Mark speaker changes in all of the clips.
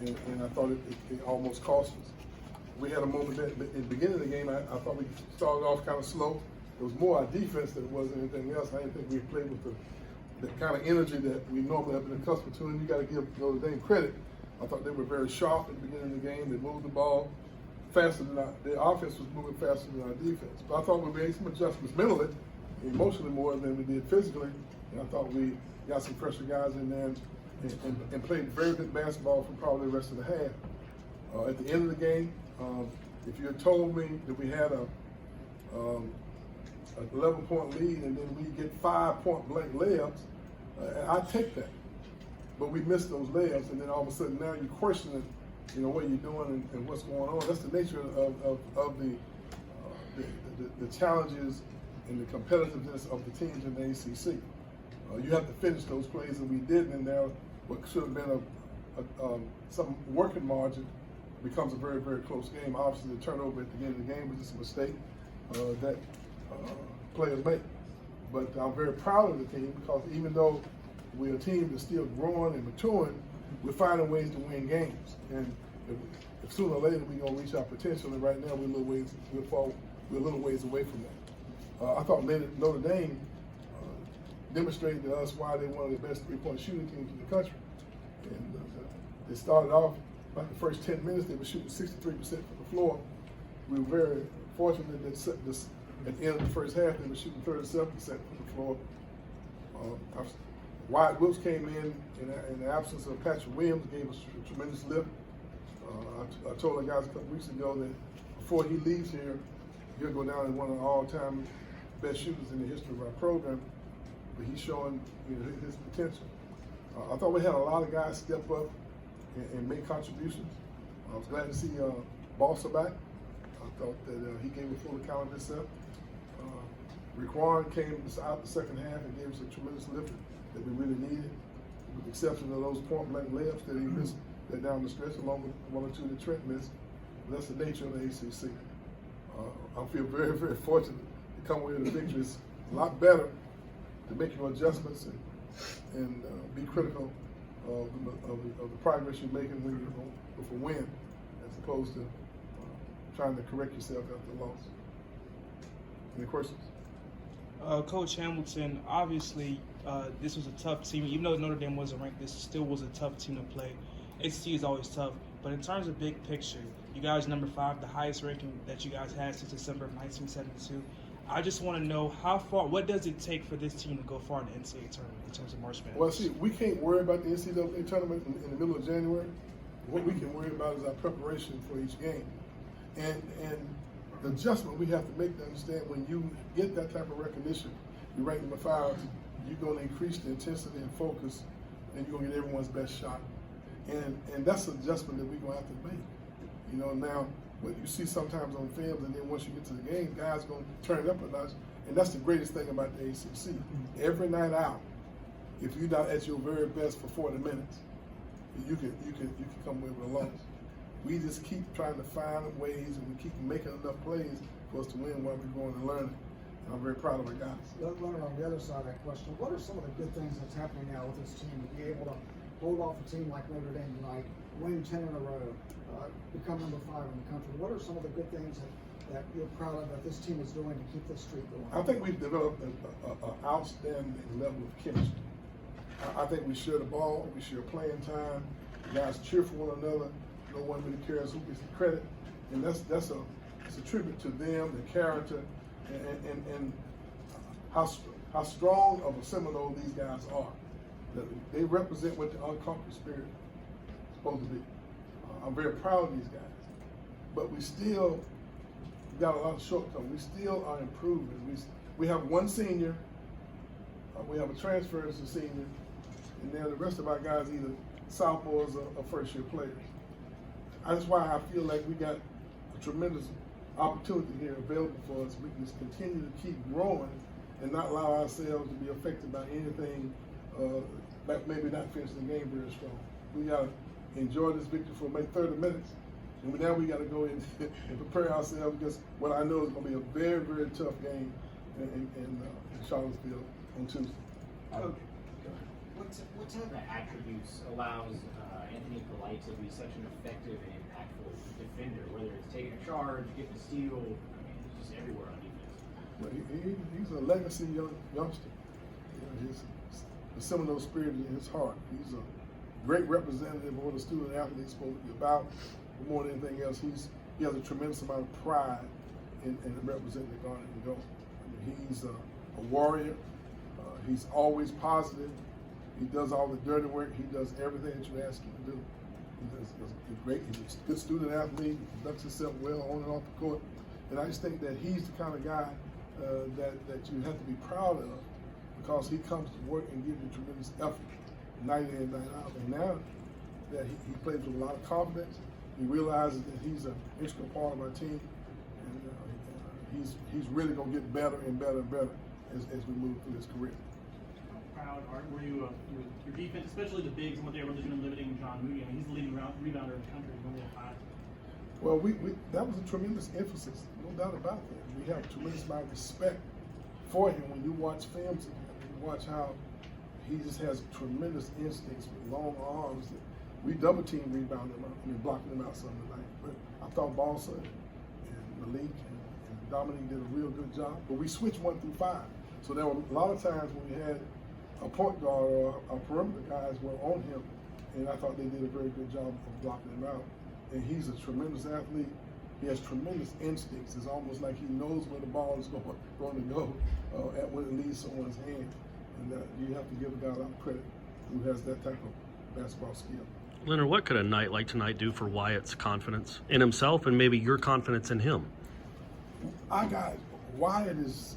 Speaker 1: and I thought it almost cost us. We had a moment that in the beginning of the game, I thought we started off kind of slow. It was more our defense than it was anything else. I didn't think we played with the kind of energy that we normally have been accustomed to, and you got to give Notre Dame credit. I thought they were very sharp at the beginning of the game. They moved the ball faster than their offense was moving faster than our defense. But I thought we made some adjustments mentally, emotionally more than we did physically, and I thought we got some fresher guys in there and played very good basketball for probably the rest of the half. At the end of the game, if you had told me that we had a 11-point lead and then we get 5 point-blank layups, I'd take that. But we missed those layups, and then all of a sudden now you're questioning, what you're doing and what's going on. That's the nature of the challenges and the competitiveness of the teams in the ACC. You have to finish those plays, and we didn't, and now what should have been some working margin becomes a very, very close game. Obviously, the turnover at the beginning of the game was just a mistake that players make. But I'm very proud of the team because even though we're a team that's still growing and maturing, we're finding ways to win games. And if sooner or later we're going to reach our potential, and right now we're a little ways away from that. I thought Notre Dame demonstrated to us why they're one of the best three-point shooting teams in the country. And they started off, like the first 10 minutes, they were shooting 63% from the floor. We were very fortunate that at the end of the first half, they were shooting 37% from the floor. Wyatt Wilkes came in the absence of Patrick Williams, gave us a tremendous lift. I told the guys a couple weeks ago that before he leaves here, he'll go down as one of the all-time best shooters in the history of our program. But he's showing his potential. I thought we had a lot of guys step up and make contributions. I was glad to see Bossa back. I thought that he gave a full account of himself. Raekwon came out the second half and gave us a tremendous lift that we really needed, with the exception of those point-blank layups that he missed that down the stretch, along with one or two that Trent missed. But that's the nature of the ACC. I feel very, very fortunate to come away with a victory. It's a lot better to make your adjustments and be critical of the progress you're making when you're with a win, as opposed to trying to correct yourself after a loss. Any questions?
Speaker 2: Coach Hamilton, obviously this was a tough team. Even though Notre Dame wasn't ranked, this still was a tough team to play. ACC is always tough, but in terms of big picture, you guys number 5, the highest ranking that you guys had since December of 1972. I just want to know what does it take for this team to go far in the NCAA tournament in terms of March Madness?
Speaker 1: Well, see, we can't worry about the NCAA tournament in the middle of January. What we can worry about is our preparation for each game. And the adjustment we have to make to understand when you get that type of recognition, you're ranked number 5, you're going to increase the intensity and focus, and you're going to get everyone's best shot. And that's an adjustment that we're going to have to make. Now, what you see sometimes on films, and then once you get to the game, guys going to turn it up a notch. And that's the greatest thing about the ACC. Every night out, if you're not at your very best for 40 minutes, you can come away with a loss. We just keep trying to find ways, and we keep making enough plays for us to win while we're going and learning. And I'm very proud of our guys.
Speaker 3: Leonard, on the other side of that question, what are some of the good things that's happening now with this team to be able to hold off a team like Notre Dame tonight, win 10 in a row, become number 5 in the country? What are some of the good things that you're proud of that this team is doing to keep this streak going?
Speaker 1: I think we've developed an outstanding level of chemistry. I think we share the ball, we share playing time, guys cheer for one another, no one really cares who gets the credit, and that's a tribute to them, their character, and how strong of a Seminole these guys are. They represent what the unconquered spirit is supposed to be. I'm very proud of these guys, but we still got a lot of shortcomings. We still are improving. We have one senior, we have a transfer as a senior, and then the rest of our guys either sophomores or first-year players. That's why I feel like we got a tremendous opportunity here available for us. We can just continue to keep growing and not allow ourselves to be affected by anything, like maybe not finishing the game very strong. We got to enjoy this victory for maybe 30 minutes, and now we got to go in and prepare ourselves because what I know is going to be a very, very tough game in Charlottesville on Tuesday.
Speaker 4: Coach, what type of attributes allows Anthony Polite to be such an effective and impactful defender, whether it's taking a charge, getting a steal, I mean, it's just everywhere on defense.
Speaker 1: Well, he's a legacy youngster. You know, the Seminoles spirit in his heart. He's a great representative of what a student athlete is supposed to be about. But more than anything else, he has a tremendous amount of pride in representing the Garnet and Gold. I mean, he's a warrior. He's always positive. He does all the dirty work. He does everything that you ask him to do. He's great. He's a good student athlete. He conducts himself well on and off the court. And I just think that he's the kind of guy that you have to be proud of, because he comes to work and gives you tremendous effort, night in and night out. And now that he plays with a lot of confidence, he realizes that he's an integral part of our team, and he's really going to get better and better and better as we move through his career.
Speaker 5: How proud were you of your defense, especially the bigs, and what they were doing limiting John Moody? I mean, he's the leading rebounder in the country. He's only at 5.
Speaker 1: Well, that was a tremendous emphasis, no doubt about that. We have a tremendous amount of respect for him when you watch films of him. You watch how he just has tremendous instincts with long arms. We double team rebounded him out, blocking him out some tonight. But I thought Balsa and Malik and Dominique did a real good job. But we switched 1 through 5. So there were a lot of times when we had a point guard or our perimeter guys were on him, and I thought they did a very good job of blocking him out. And he's a tremendous athlete. He has tremendous instincts. It's almost like he knows where the ball is going to go when it leaves someone's hand. And you have to give a guy a lot of credit who has that type of basketball skill.
Speaker 6: Leonard, what could a night like tonight do for Wyatt's confidence in himself and maybe your confidence in him?
Speaker 1: Wyatt is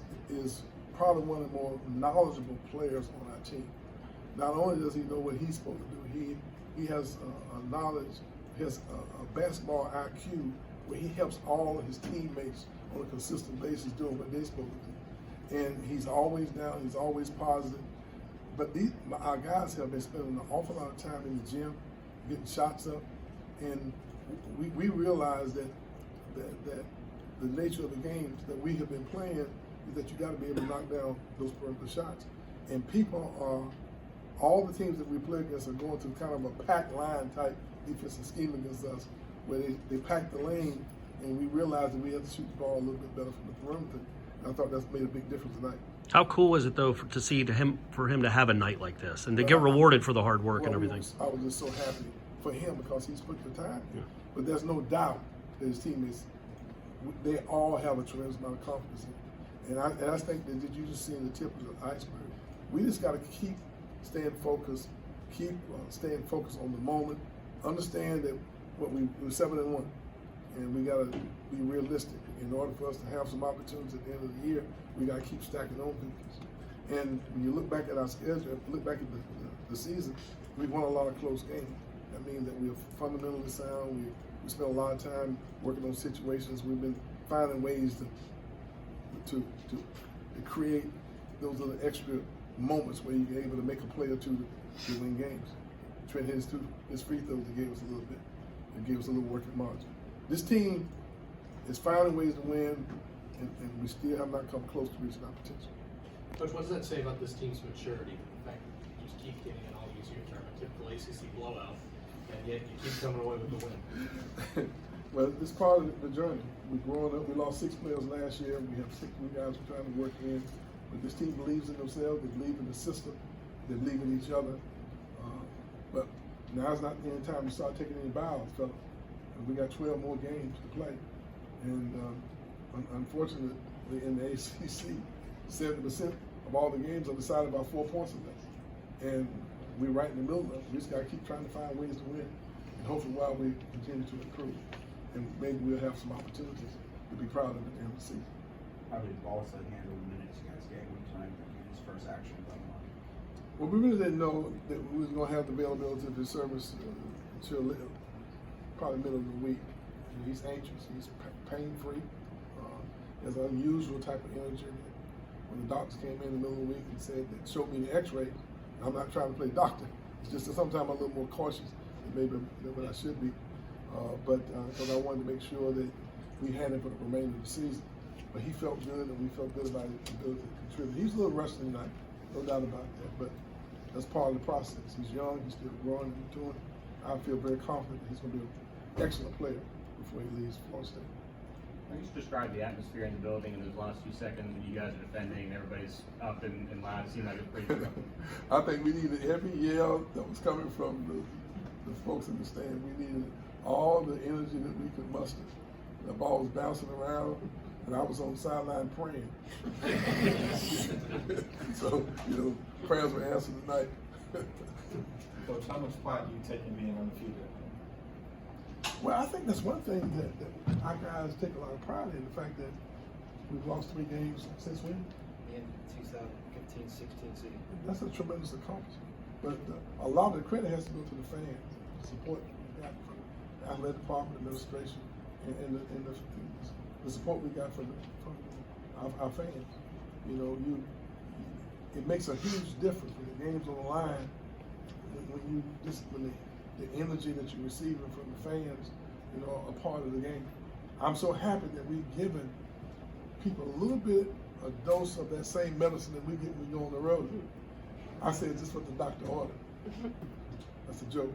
Speaker 1: probably one of the more knowledgeable players on our team. Not only does he know what he's supposed to do, he has a knowledge, he has a basketball IQ where he helps all of his teammates on a consistent basis doing what they're supposed to do. And he's always down, he's always positive. But our guys have been spending an awful lot of time in the gym, getting shots up, and we realize that the nature of the games that we have been playing is that you got to be able to knock down those perimeter shots. And all the teams that we play against are going to kind of a pack line type defensive scheme against us, where they pack the lane, and we realize that we have to shoot the ball a little bit better from the perimeter. And I thought that's made a big difference tonight.
Speaker 6: How cool was it though for him to have a night like this and to get rewarded for the hard work and everything?
Speaker 1: I was just so happy for him because he's put the time in. But there's no doubt that his teammates, they all have a tremendous amount of confidence in him. And I think that you just seeing the tip of the iceberg. We just got to keep staying focused, staying focused on the moment. Understand that we're 7-1, and we got to be realistic. In order for us to have some opportunities at the end of the year, we got to keep stacking on victories. And when you look back at our schedule, look back at the season, we've won a lot of close games. That means that we're fundamentally sound. We spent a lot of time working on situations. We've been finding ways to create those little extra moments where you're able to make a play or two to win games. Trent hit his free throws that gave us a little bit. It gave us a little working margin. This team is finding ways to win, and we still have not come close to reaching our potential.
Speaker 7: Coach, what does that say about this team's maturity? The fact that you just keep getting in all these year tournament, typical ACC blowout, and yet you keep coming away with the win.
Speaker 1: Well, it's part of the journey. We're growing up. We lost 6 players last year. We have 6 new guys we're trying to work in. But this team believes in themselves. They believe in the system. They believe in each other. But now it's not the end time to start taking any bows, fella. We got 12 more games to play. And unfortunately, in the ACC, 70% of all the games are decided by 4 points or less. And we're right in the middle of it. We just got to keep trying to find ways to win. And hopefully while we continue to improve. And maybe we'll have some opportunities to be proud of at the end of the season.
Speaker 8: How did Balsa handle the minutes you guys gave him tonight in his first action?
Speaker 1: Well, we really didn't know that we was going to have the availability of his service until probably middle of the week. And he's anxious. He's pain-free. He has an unusual type of energy. When the doctors came in the middle of the week and showed me the X-ray, I'm not trying to play doctor. It's just that sometimes I'm a little more cautious than what I should be. But because I wanted to make sure that we had him for the remainder of the season. But he felt good, and we felt good about his ability to contribute. He's a little rusty tonight, no doubt about that. But that's part of the process. He's young, he's still growing and maturing, I feel very confident that he's going to be an excellent player before he leaves Florida State.
Speaker 4: I just describe the atmosphere in the building in those last few seconds when you guys are defending and everybody's up and loud. It seemed like it's pretty good.
Speaker 1: I think we needed every yell that was coming from the folks in the stand. We needed all the energy that we could muster. The ball was bouncing around, and I was on the sideline praying. So, prayers were answered tonight.
Speaker 8: Coach, how much pride do you take in being undefeated?
Speaker 1: Well, I think that's one thing that our guys take a lot of pride in, the fact that we've lost 3 games since when?
Speaker 9: In 2015, 16 season.
Speaker 1: That's a tremendous accomplishment. But a lot of the credit has to go to the fans, the support we got from the athletic department, administration, and the support we got from our fans. It makes a huge difference when the game's on the line, when the energy that you're receiving from the fans, a part of the game. I'm so happy that we've given people a little bit, a dose of that same medicine that we get when we go on the road. I said just what the doctor ordered. That's a joke.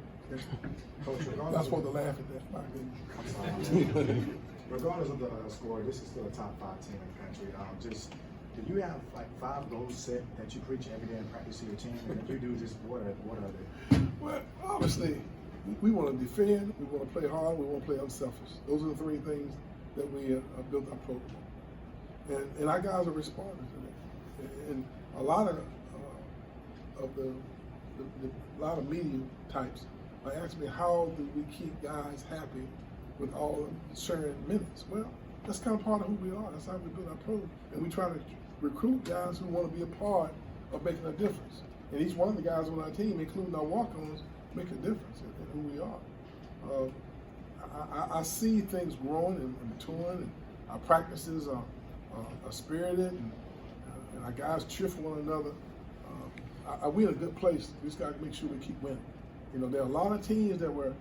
Speaker 8: Coach,
Speaker 1: That's supposed to laugh at that.
Speaker 8: Regardless of the score, this is still a top 5 team in the country. Do you have like 5 goals set that you preach every day in practice to your team? And if you do, just what are they?
Speaker 1: Well, obviously, we want to defend, we want to play hard, we want to play unselfish. Those are the 3 things that we have built our program on. And our guys are responding to that. And a lot of lot of media types are asking me, how do we keep guys happy with all the sharing minutes? Well, that's kind of part of who we are. That's how we build our program. And we try to recruit guys who want to be a part of making a difference. And each one of the guys on our team, including our walk-ons, make a difference in who we are. I see things growing and maturing, and our practices are spirited, and our guys cheer for one another. We're in a good place. We just got to make sure we keep winning. There are a lot of teams that were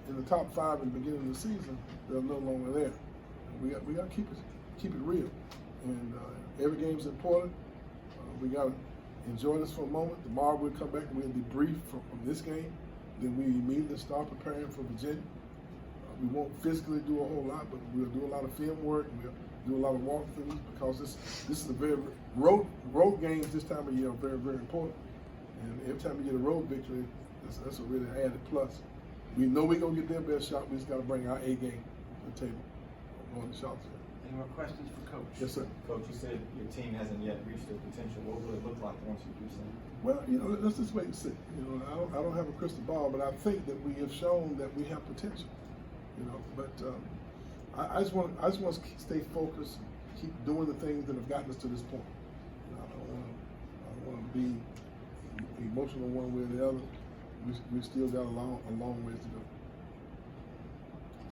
Speaker 1: in the top 5 in the beginning of the season that are no longer there. And we got to keep it real. And every game's important. We got to enjoy this for a moment. Tomorrow we'll come back and we'll debrief from this game. Then we immediately start preparing for Virginia. We won't physically do a whole lot, but we'll do a lot of film work. We'll do a lot of walkthroughs because this is a very road games this time of year are very, very important. And every time we get a road victory, that's a really added plus. We know we're gonna get their best shot. We just got to bring our A game to the table on the shots.
Speaker 9: Any more questions for Coach?
Speaker 1: Yes, sir.
Speaker 8: Coach, you said your team hasn't yet reached their potential. What will it look like once you do so?
Speaker 1: Well, let's just wait and see. I don't have a crystal ball, but I think that we have shown that we have potential. But I just want to stay focused, keep doing the things that have gotten us to this point. I don't want to be emotional one way or the other. We still got a long ways to go.